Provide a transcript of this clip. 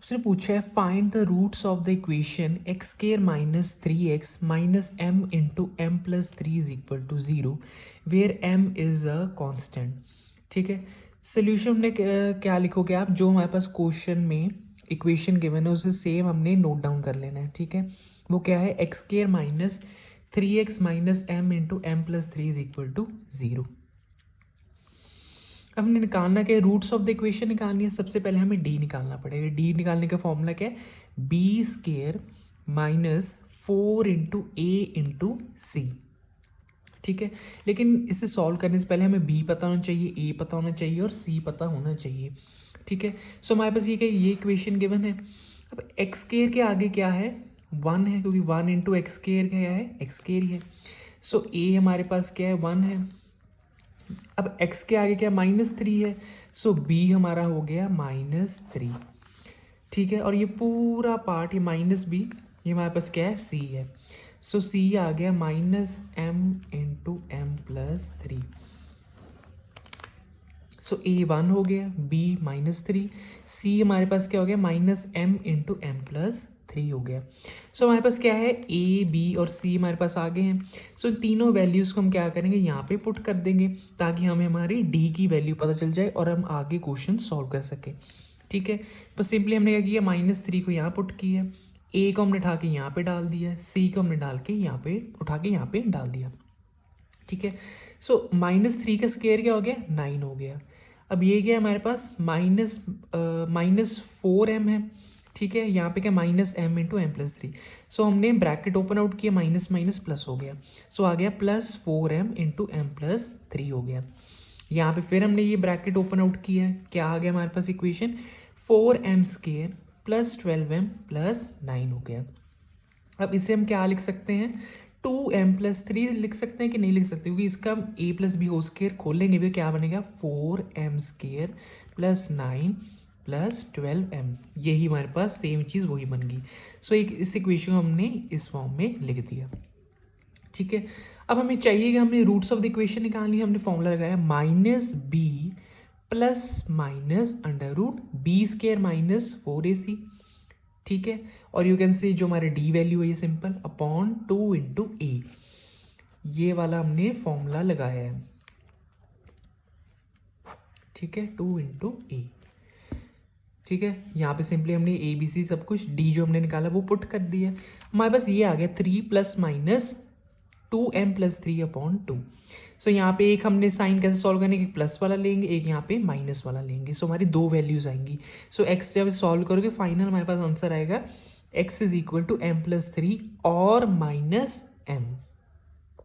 उसने पूछा है find the roots of the equation x square minus 3x minus m into m plus 3 is equal to 0 where m is a constant. ठीक है, solution में क्या लिखोगे आप, जो हमारे पास क्वेश्चन में इक्वेशन गिवन है उसे सेम हमने नोट डाउन कर लेना है। ठीक है, वो क्या है, x square minus 3x minus m into m plus 3 is equal to 0। अब हमने निकालना क्या है, रूट्स ऑफ द इक्वेशन निकालनी है। सबसे पहले हमें डी निकालना पड़ेगा। डी निकालने का फॉर्मूला क्या है, बी स्केयर माइनस 4 इंटू ए इंटू सी। ठीक है, लेकिन इसे सॉल्व करने से पहले हमें बी पता होना चाहिए, ए पता होना चाहिए और सी पता होना चाहिए। ठीक है, सो हमारे पास ये क्या, ये इक्वेशन गिवन है। अब एक्स स्केयर के आगे क्या है, 1 है, क्योंकि 1 इंटू एक्स स्केयर क्या है, एक्स स्केयर ही है। सो ए हमारे पास क्या है, 1 है। अब x के आगे क्या, -3 है। सो b हमारा हो गया -3। ठीक है, और ये पूरा पार्ट, ये माइनस बी, ये हमारे पास क्या है, c है। सो c आ गया -m into m plus 3। So a 1 हो गया, b -3, c हमारे पास क्या हो गया, -m इंटू एम प्लस 3 हो गया। सो हमारे पास क्या है, a b और c हमारे पास आगे हैं। सो इन तीनों वैल्यूज़ को हम क्या करेंगे, यहाँ पे पुट कर देंगे ताकि हमें हमारी d की वैल्यू पता चल जाए और हम आगे क्वेश्चन सॉल्व कर सकें। ठीक है, तो सिंपली हमने क्या किया, -3 को यहाँ पुट किया, a को हमने उठा के यहाँ पे डाल दिया, c को हमने डाल के यहाँ पे उठा के यहाँ पे डाल दिया। ठीक है, सो -3 का स्केयर क्या हो गया, 9 हो गया। अब ये क्या है हमारे पास, -4m है। ठीक है, यहाँ पे क्या, -m इंटू एम प्लस 3। सो हमने ब्रैकेट ओपन आउट किया, माइनस माइनस प्लस हो गया। सो आ गया +4m इंटू एम प्लस 3 हो गया। यहाँ पे फिर हमने ये ब्रैकेट ओपन आउट किया, क्या आ गया हमारे पास equation, 4m square plus 12m plus 9 हो गया। अब इसे हम क्या लिख सकते हैं, 2m प्लस 3 लिख सकते हैं कि नहीं लिख सकते, क्योंकि इसका a plus B whole square खोलेंगे भी, क्या बनेगा, 4m square plus 9 plus 12m। यही हमारे पास सेम चीज़ वही बन गई। सो एक इस इक्वेशन को हमने इस फॉर्म में लिख दिया। ठीक है, अब हमें चाहिए कि हमने रूट्स ऑफ द इक्वेशन निकालनी है। हमने फॉर्मूला लगाया -b plus minus under root B square minus 4ac। ठीक है, और यू कैन सी जो हमारे डी वैल्यू है ये सिंपल अपॉन 2 इंटू ए, ये वाला हमने फॉर्मूला लगाया है। ठीक है, 2 इंटू ए। ठीक है, यहाँ पे सिंपली हमने ए बी सी सब कुछ, डी जो हमने निकाला वो पुट कर दिया। हमारे पास ये आ गया 3 plus minus 2m plus 3 upon 2। सो यहाँ पे एक हमने साइन कैसे सॉल्व करने, एक प्लस वाला लेंगे, एक यहाँ पे माइनस वाला लेंगे। सो हमारी दो वैल्यूज आएंगी। सो एक्स जब सॉल्व करोगे फाइनल हमारे पास आंसर आएगा x is equal to m plus 3 और -m।